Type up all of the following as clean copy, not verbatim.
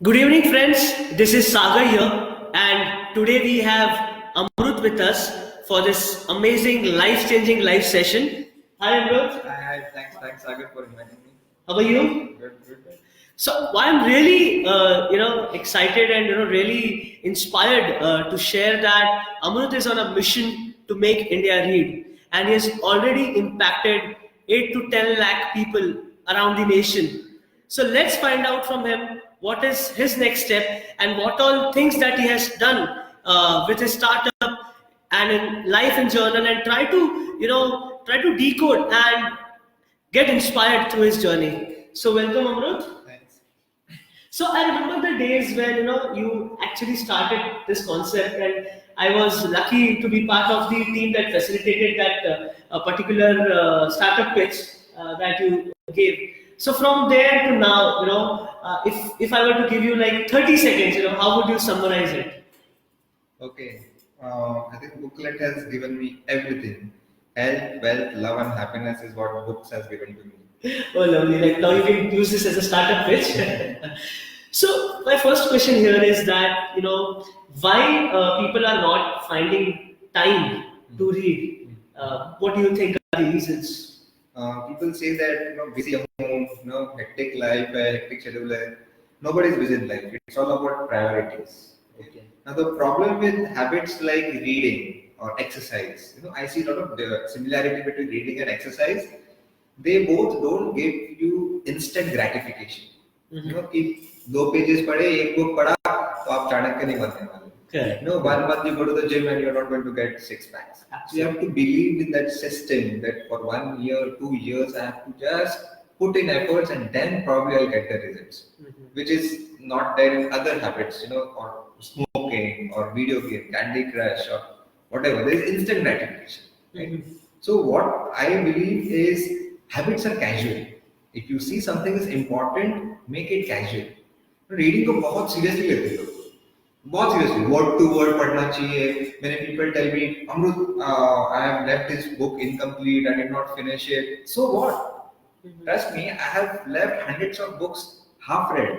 Good evening, friends. This is Sagar here, and today we have Amrut with us for this amazing, life-changing live session. Hi, Amrut. Hi, thanks, Sagar, for inviting me. How are you? Good. So I'm really, excited and really inspired to share that Amrut is on a mission to make India read, and he has already impacted 8 to 10 lakh people around the nation. So let's find out from him what is his next step and what all things that he has done with his startup and in life in journal, and try to decode and get inspired through his journey. So welcome, Amrut. Thanks. So I remember the days when you actually started this concept, and I was lucky to be part of the team that facilitated that particular startup pitch that you gave. So from there to now, if I were to give you like 30 seconds, how would you summarize it? Okay. I think booklet has given me everything. Health, wealth, love, and happiness is what books has given to me. Oh, lovely! Like now you can use this as a startup pitch. So my first question here is that why people are not finding time to read. What do you think are the reasons? People say that busy at home, hectic life, hectic schedule. Nobody's busy in life. It's all about priorities. Okay. Now the problem with habits like reading or exercise, I see a lot of similarity between reading and exercise. They both don't give you instant gratification. कि 2 pages पढ़े, एक book पढ़ा, तो आप चाणक्य नहीं बनने वाले. Correct. 1 month you go to the gym and you're not going to get 6 packs. So you have to believe in that system that for 1 year, 2 years, I have to just put in efforts and then probably I'll get the results. Which is not there in other habits, or smoking or video game, Candy Crush or whatever. There is instant gratification. Right? So what I believe is habits are casual. If you see something is important, make it casual. Reading को बहुत seriously लेते हैं लोग. बहुत seriously. Word to word पढ़ना चाहिए. Many people tell me, Amrut, I have left this book incomplete. I did not finish it. So what? Trust me, I have left hundreds of books half read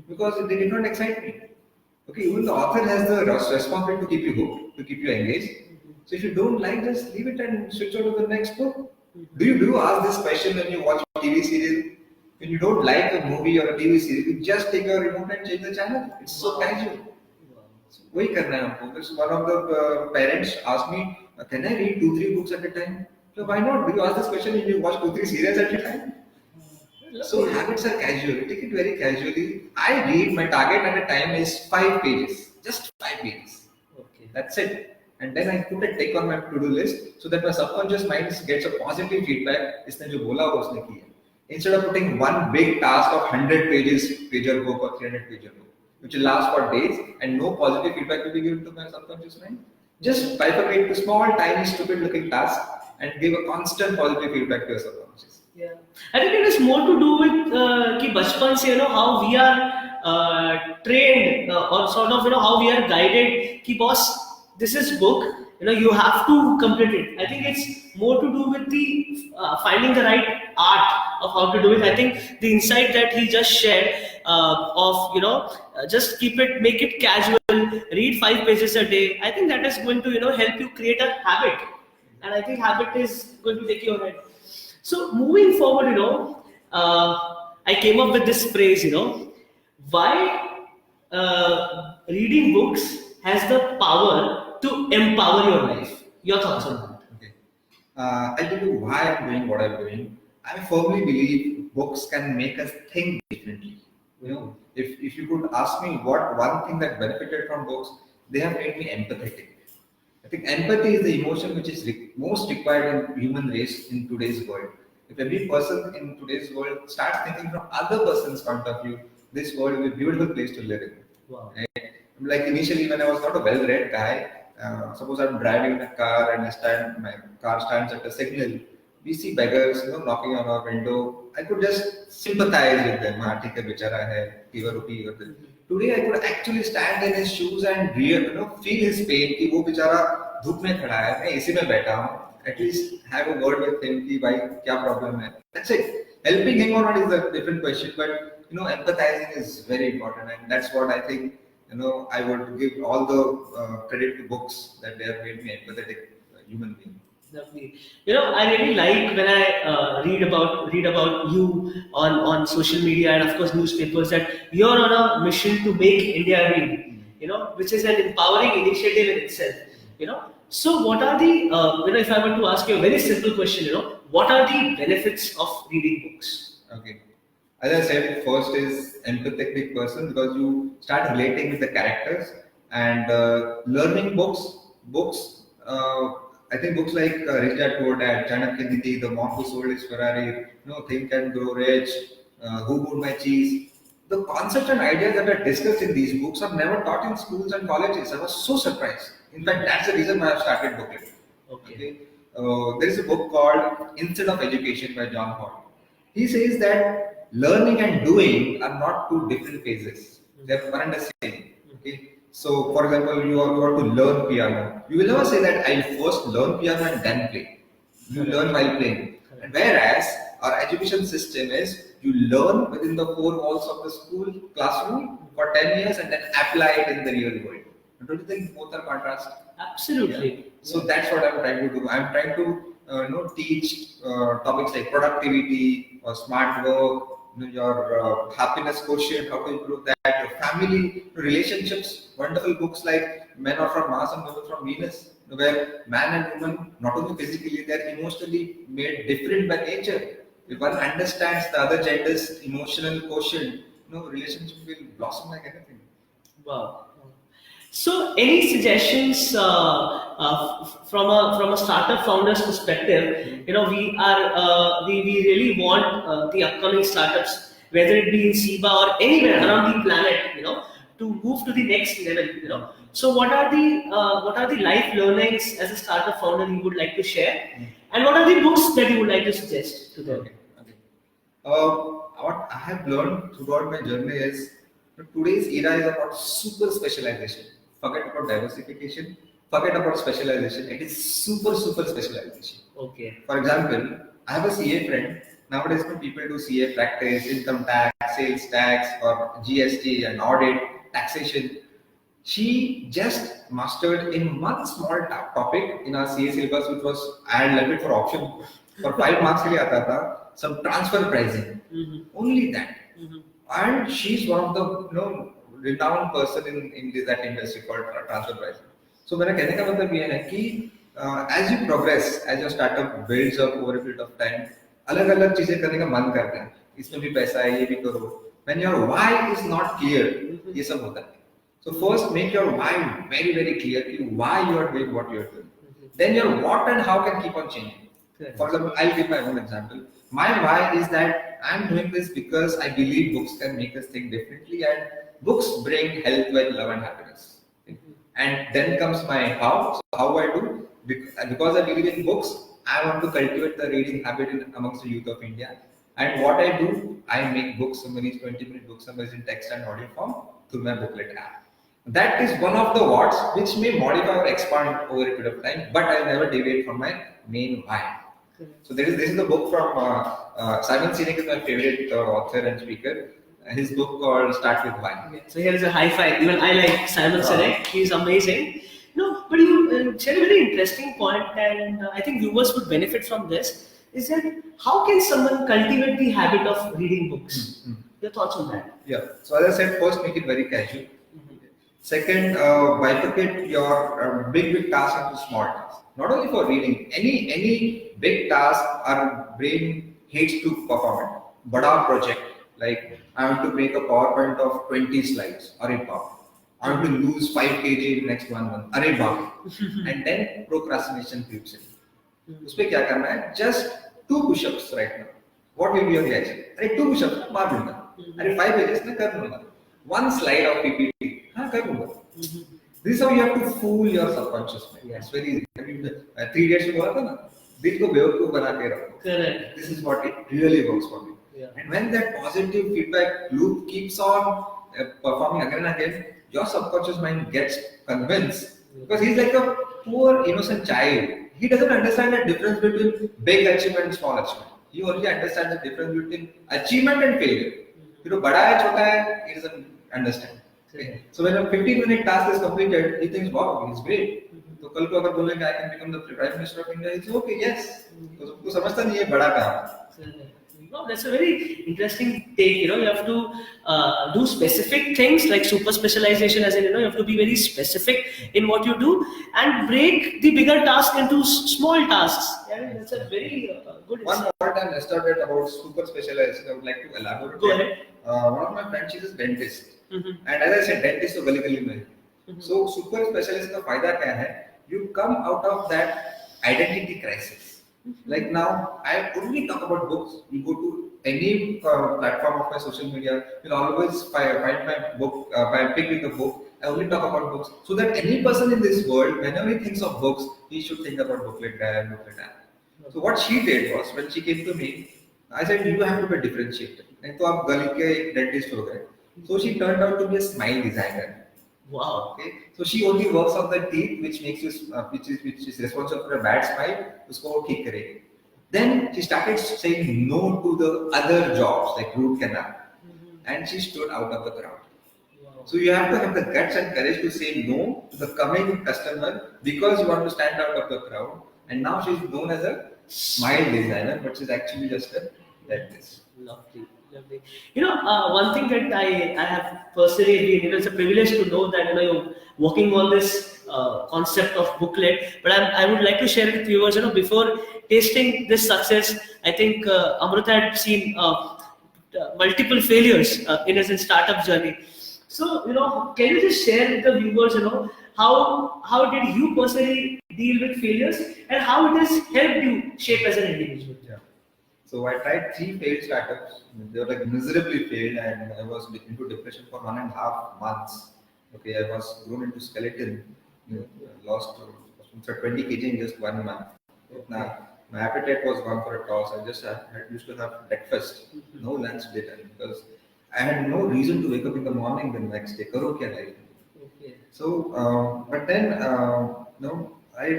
because they did not excite me. Okay, even the author has the responsibility to keep you hooked, to keep you engaged. So if you don't like, just leave it and switch on to the next book. Do you ask this question when you watch a TV series? When you don't like a movie or a TV series, you just take your remote and change the channel. It's so casual. So वही करना है हमको. Because one of the parents asked me, "Can I read 2-3 books at a time?" So why not? Do you ask this question when you watch 2-3 series at a time? So habits are casual. Take it very casually. I read. My target at a time is 5 pages. Just 5 pages. Okay. That's it. And then I put a tick on my to-do list so that my subconscious mind gets a positive feedback. इसने जो बोला वो उसने किया. Instead of putting one big task of 100 pager book or 300 pager book, which will last for days and no positive feedback will be given to my subconscious mind, just bifurcate to small, tiny, stupid-looking tasks and give a constant positive feedback to your subconscious. Yeah, I think it is more to do with कि बचपन से how we are trained or sort of how we are guided कि boss, this is book, you have to complete it. I think it's more to do with the finding the right art of how to do it. I think the insight that he just shared of just make it casual, read 5 pages a day. I think that is going to help you create a habit, and I think habit is going to take you ahead. So moving forward, I came up with this phrase, why reading books has the power to empower your life. Your thoughts on that? Okay. I'll tell you why I'm doing what I'm doing. I firmly believe books can make us think differently. If you could ask me what one thing that benefited from books, they have made me empathetic. I think empathy is the emotion which is most required in human race in today's world. If every person in today's world starts thinking from other person's point of view, this world will be a beautiful place to live in. Wow. Right? Like initially, when I was not a well-read guy, suppose I'm driving in a car and my car stands at a signal. We see beggars, knocking on our window. I could just sympathize with them. ठीक है बेचारा है, give a rupee or this. Today I could actually stand in his shoes and feel his pain कि वो बेचारा धूप में खड़ा है, मैं एसी में बैठा हूँ. At least have a word with him कि भाई क्या problem है. That's it. Helping him or not is a different question, but empathizing is very important, and that's what I think. I would give all the credit to books that they have made me empathetic human being. Lovely. I really like when I read about you on social media and of course newspapers that you're on a mission to make India read. Which is an empowering initiative in itself. So what are the if I were to ask you a very simple question, what are the benefits of reading books? Okay. As I said, first is empathetic person because you start relating with the characters and learning books. Books, I think books like Rich Dad Poor Dad, Chanakya Nidhi, The Monk Who Sold His Ferrari, Think and Grow Rich, Who Moved My Cheese. The concepts and ideas that are discussed in these books are never taught in schools and colleges. I was so surprised. In fact, that's the reason why I've started booklet. Okay. There is a book called Instead of Education by John Hall. He says that learning and doing are not two different phases. They are one and the same. Okay. So, for example, you are to learn piano. You will never say that I'll first learn piano and then play. You learn while playing. And whereas our education system is you learn within the four walls of the school classroom for 10 years and then apply it in the real world. Don't you think both are contrast? Absolutely. Yeah. So that's what I'm trying to do. I'm trying to teach topics like productivity or smart work, your happiness quotient, how to improve that, your family relationships. Wonderful books like Men Are From Mars and Women From Venus, where man and woman, not only physically, they're emotionally made different by nature. If one understands the other gender's emotional quotient, relationship will blossom like anything. Wow. So, any suggestions from a startup founder's perspective? We really want the upcoming startups, whether it be in SIBA or anywhere around the planet, to move to the next level. So, what are the life learnings as a startup founder you would like to share, and what are the books that you would like to suggest to them? Okay. What I have learned throughout my journey is today's era is about super specialization. Forget about diversification. Forget about specialization. It is super specialization. Okay. For example, I have a CA friend. Nowadays, when people do CA practice, income tax, sales tax, or GST and audit, taxation. She just mastered in one small topic in our CA syllabus, which was I had left it for option for 5 marks. के लिए आता था, some transfer pricing. Only that. And she's one of the renowned person in that industry called transfer pricing. So मेरा कहने का मतलब ये है कि as you progress, as your startup builds up over a period of time, अलग-अलग चीजें करने का मन करता है. इसमें भी पैसा है, ये भी करो. When your why is not clear, ये सब होता है. So first make your why very clear. Why you are doing what you are doing. Then your what and how can keep on changing. For example, I'll give my own example. My why is that I'm doing this because I believe books can make us think differently, and books bring health, wealth, love, and happiness. And then comes my how. So how I do, because I believe in books, I want to cultivate the reading habit amongst the youth of India. And what I do, I make book summaries, 20-minute book summaries in text and audio form through my booklet app. That is one of the what's which may modify or expand over a period of time, but I never deviate from my main why. So this is the book from Simon Sinek is my favorite author and speaker. His book called Start With Why. Okay. So here is a high five. Even I like Simon Sinek. He's amazing. No, but you shared a very interesting point, and I think viewers would benefit from this. Is that how can someone cultivate the habit of reading books? Your thoughts on that? Yeah. So as I said, first make it very casual. Second, bifurcate your big task into small tasks. Not only for reading, any big task our brain hates to perform it. But our project, like I want to make a PowerPoint of 20 slides, array baap. I want to lose 5 kg in next 1 month, array baap. And then procrastination creeps in. उसपे क्या करना है? Just 2 push-ups right now. What will be your reaction? अरे 2 push-ups मार लूँगा. अरे 5 pages में कर लूँगा. 1 slide of PPT. हाँ कर लूँगा. This is how you have to fool your subconscious mind. It's very easy. I mean, 3 days में बोला था ना, दिल को बेवकूफ बना के रखो. Correct. This is what it really works for me. Yeah. And when that positive feedback loop keeps on performing again and again, your subconscious mind gets convinced because he's like a poor innocent child. He doesn't understand the difference between big achievement and small achievement. He already understands the difference between achievement and failure. You know, bada hai, chota hai, he doesn't understand. Okay. So when a 15-minute task is completed, he thinks, wow, he's great. तो कल को अगर बोलेंगे I can become the Prime Minister of India, it's okay, yes. तो उसको समझता नहीं है बड़ा काम. Wow, that's a very interesting take. You know, you have to do specific things like super specialization, as in, you know, you have to be very specific in what you do and break the bigger task into small tasks. Yeah, that's a very good. One more time I started about super specialization. I would like to elaborate. Go ahead. One of my friends, she's a dentist, and as I said, dentist तो गली गली में. So super specialist का फायदा क्या है? You come out of that identity crisis. Like now, I only talk about books. You go to any platform of my social media, you'll always find my book, pick with a book. I only talk about books, so that any person in this world, whenever he thinks of books, he should think about book like that, book like that. So what she did was, when she came to me, I said, you have to be differentiated. नहीं तो आप गली के dentist हो गए. So she turned out to be a smile designer. Wow. Okay, so she only works on the teeth, which makes you, which is responsible for a bad smile. उसको वो ठीक करेगी. Then she started saying no to the other jobs like root canal, and she stood out of the crowd. Wow. So you have to have the guts and courage to say no to the coming customer because you want to stand out of the crowd. And now she is known as a smile designer, but she's actually just a dentist. Lovely. Lovely. You know, one thing that I have personally been, you know, it's a privilege to know that, you know, you're working on this concept of booklet. But I would like to share with viewers, you know, before tasting this success, I think Amrita had seen multiple failures in his startup journey. So, you know, can you just share with the viewers, you know, how did you personally deal with failures and how it has helped you shape as an individual? Yeah. So I tried 3 failed startups. They were like miserably failed, and I was into depression for 1.5 months. Okay, I was grown into skeleton, lost 20 kg in just 1 month. Now my appetite was gone for a toss. I just used to have breakfast, no lunch, dinner, because I had no reason to wake up in the morning the next day. Karo kya life? Okay. So, but then, I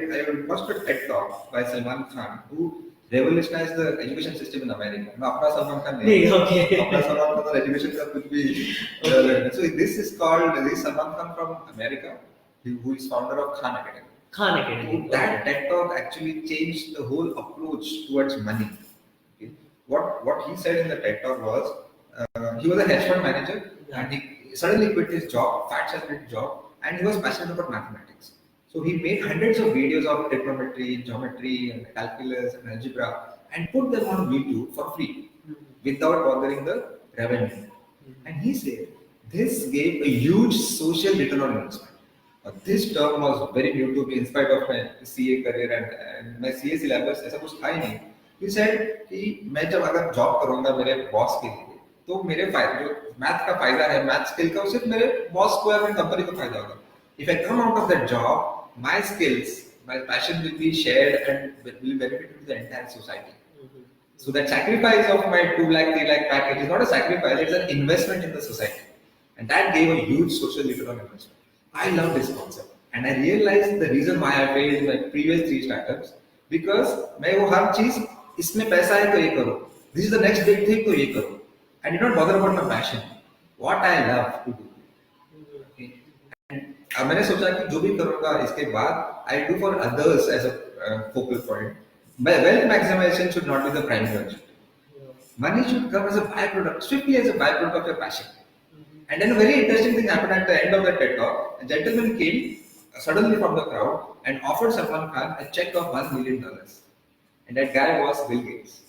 watched a TED talk by Salman Khan, who revolutionized the education system in America. No, अपना सलमान खान नहीं. Okay. अपना Salman Khan education का कुछ भी. So this is Salman Khan from America, who is founder of Khan Academy. Khan Academy. So that TED talk actually changed the whole approach towards money. Okay. What he said in the TED talk was, he was a hedge fund manager, and he suddenly quit his job, fat salary job, and he was passionate about mathematics. So he made hundreds of videos of trigonometry, geometry, and calculus and algebra, and put them on YouTube for free, without bothering the revenue. And he said this gave a huge social return on investment. This term was very new to me in spite of my CA career and my CA syllabus ऐसा कुछ था ही नहीं. He said कि मैं जब अगर job करूँगा मेरे बॉस के लिए, तो मेरे फायदा जो मैथ का फायदा है, मैथ स्किल का, सिर्फ मेरे बॉस को या मेरी कंपनी को फायदा होगा. If I come out of that job, my skills, my passion will be shared and will benefit to the entire society. So that sacrifice of my 2 lakh, 3 lakh package is not a sacrifice, it's an investment in the society. And that gave a huge social return on investment. I love this concept. And I realized the reason why I failed in my previous 3 startups, because मैं वो हर चीज इसमें पैसा है तो ये करो. This is the next big thing तो ये करो. I did not bother about my passion, what I love to do. अब मैंने सोचा कि जो भी करूँगा इसके बाद I do for others as a focal point. Wealth maximization should not be the primary objective. Money should come as a byproduct, strictly as a byproduct of your passion. And then a very interesting thing happened at the end of the TED talk. A gentleman came suddenly from the crowd and offered Salman Khan a check of $1 million. And that guy was Bill Gates.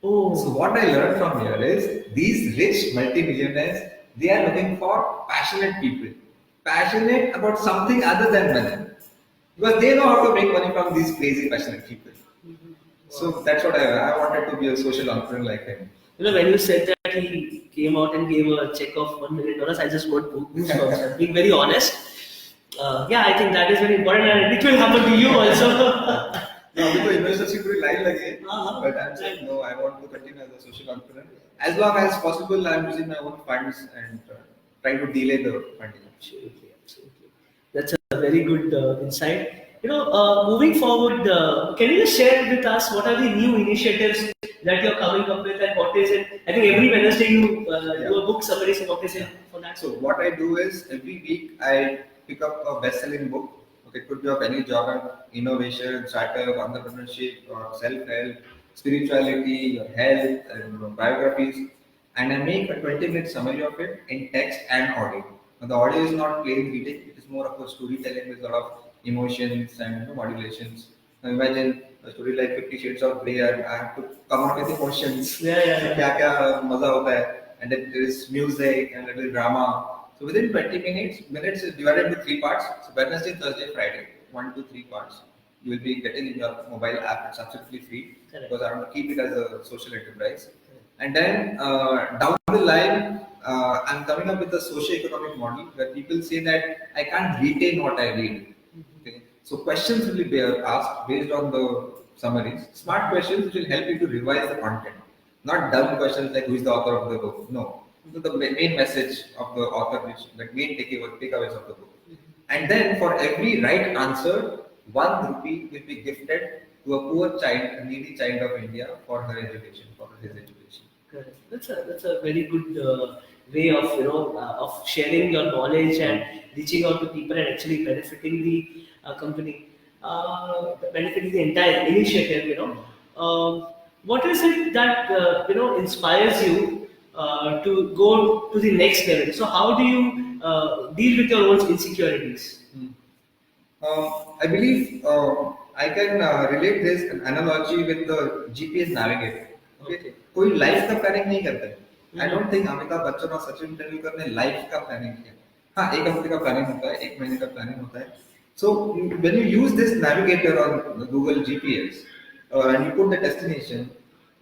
Oh. So what I learned from here is these rich multimillionaires, they are looking for passionate people. Passionate about something other than money, because they know how to make money from these crazy passionate people. So that's what I wanted to be a social entrepreneur like him. You know, when you said that he came out and gave a check of $1 million, I just got goosebumps. I'm being very honest. Yeah, I think that is very important, and it will happen to you also. No, because investors should lie like but I'm saying no. I want to continue as a social entrepreneur as long as possible. I'm using my own funds and trying to delay the funding. Absolutely. That's a very good insight. You know, moving forward, can you just share with us what are the new initiatives that you're coming up with, and what is it? I think every Wednesday you Yeah. do a book summary. So what is it for that? So what I do is every week I pick up a best-selling book. Okay, it could be of any genre, innovation, startup, entrepreneurship, or self-help, spirituality, your health, and biographies, and I make a 20-minute summary of it in text and audio. Now, the audio is not plain reading; it is more of a storytelling with a lot of emotions and modulations. Now imagine a story like 50 Shades of Grey, and I have to come up with emotions. Yeah. क्या क्या मजा होता है, and then there is music and little drama. So within 20 minutes is divided into three parts. So Wednesday, Thursday, Friday, 1 to 3 parts. You will be getting in your mobile app. It's absolutely free. Correct. Because I want to keep it as a social enterprise. And then down the line, I'm coming up with a socio-economic model where people say that I can't retain what I read. Okay? So questions will be asked based on the summaries. Smart questions which will help you to revise the content. Not dumb questions like who is the author of the book. No. So the main message of the author, which the main takeaways of the book. And then for every right answer, 1 rupee will be gifted to a poor child, a needy child of India for her education, for his education. Correct. That's a very good way of of sharing your knowledge and reaching out to people and actually benefiting the company, benefiting the entire initiative. What is it that inspires you to go to the next level? So how do you deal with your own insecurities? I believe I can relate this analogy with the GPS navigator. Okay, कोई life का planning नहीं करता है. I don't think Amitabh Bachchan और सचिन तेंदुलकर ने life का planning किया. हाँ, एक हफ्ते का प्लानिंग होता है, एक महीने का प्लानिंग होता है. So when you use this navigator on Google GPS and you put the destination,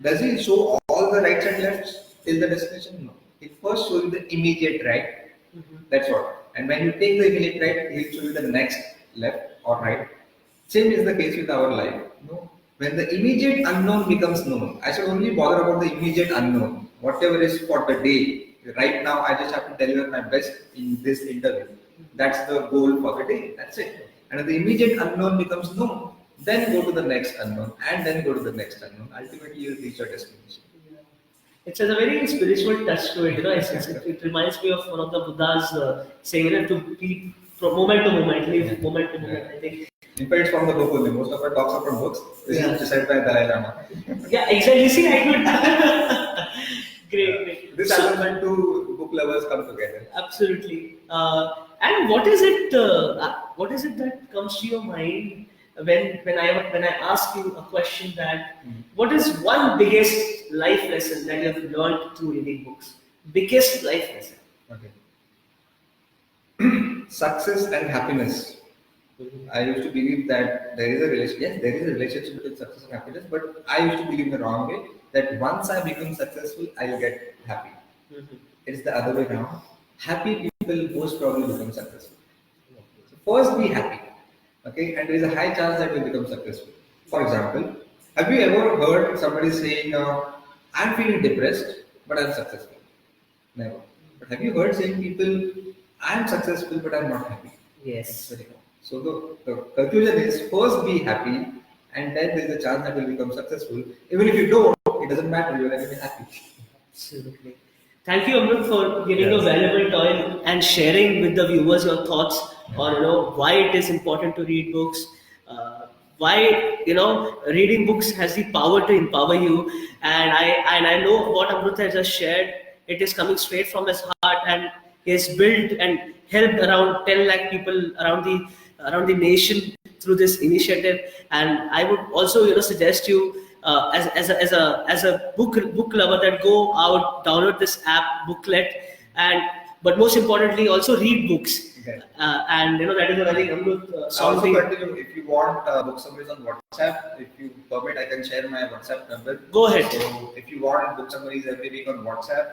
does it show all the rights and lefts till the destination? No. It first shows you the immediate right. That's what. And when you take the immediate right, it will show you the next left or right. Same is the case with our life. No? When the immediate unknown becomes known, I should only bother about the immediate unknown, whatever is for the day. Right now, I just have to deliver my best in this interview. That's the goal for the day. That's it. And if the immediate unknown becomes known, then go to the next unknown, and then go to the next unknown. Ultimately, you reach your destination. It has a very spiritual touch to it. It reminds me of one of the Buddha's saying, to be from moment to moment, live moment to moment. I think. In fact, it's from the book only. Most of our talks are from books. This is said by Dalai Lama. Yeah, exactly. See, I could. Great. This happens when two book lovers come together. Absolutely. And what is it? What is it that comes to your mind when I ask you a question that what is one biggest life lesson that you have learned through reading books? Biggest life lesson. Okay. Success and happiness. I used to believe that there is a relationship. Yes, there is a relationship between success and happiness, but I used to believe in the wrong way that once I become successful, I will get happy. It's the other way around. Happy people most probably become successful. So first, be happy. Okay, and there is a high chance that you'll become successful. For example, have you ever heard somebody saying, "I'm feeling depressed, but I'm successful"? Never. But have you heard saying people, "I'm successful, but I'm not happy"? Yes. Very good. So the conclusion is first be happy, and then there is a chance that you will become successful. Even if you don't, it doesn't matter. You will be happy. Absolutely. Thank you, Amrit, for giving your valuable time and sharing with the viewers your thoughts on why it is important to read books, why reading books has the power to empower you, and I know what Amrit has just shared. It is coming straight from his heart, and he has built and helped around 10 lakh people around the nation through this initiative. And I would also suggest you as a book lover that go out, download this app booklet, but most importantly also read books. Okay. And that is what I think Amrit Also continue, if you want book summaries on WhatsApp, if you permit, I can share my WhatsApp number. Go ahead. So if you want book summaries every week on WhatsApp,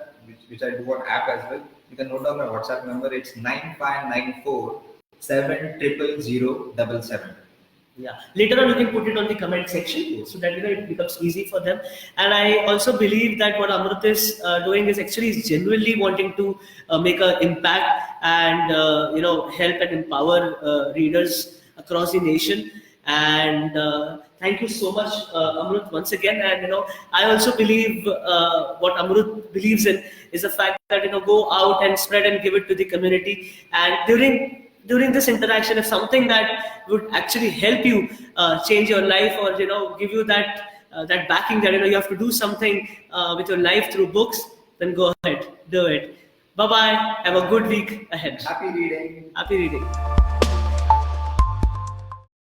which I do on app as well, you can note down my WhatsApp number. It's 9594 70077. Yeah. Later on, you can put it on the comment section so that it becomes easy for them. And I also believe that what Amrit is doing is actually genuinely wanting to make an impact and help and empower readers across the nation. And Thank you so much, Amrut, once again. And I also believe what Amrut believes in is the fact that go out and spread and give it to the community. And during this interaction, if something that would actually help you change your life, or give you that backing that you have to do something with your life through books, then go ahead, do it. Bye bye. Have a good week ahead. Happy reading. Happy reading.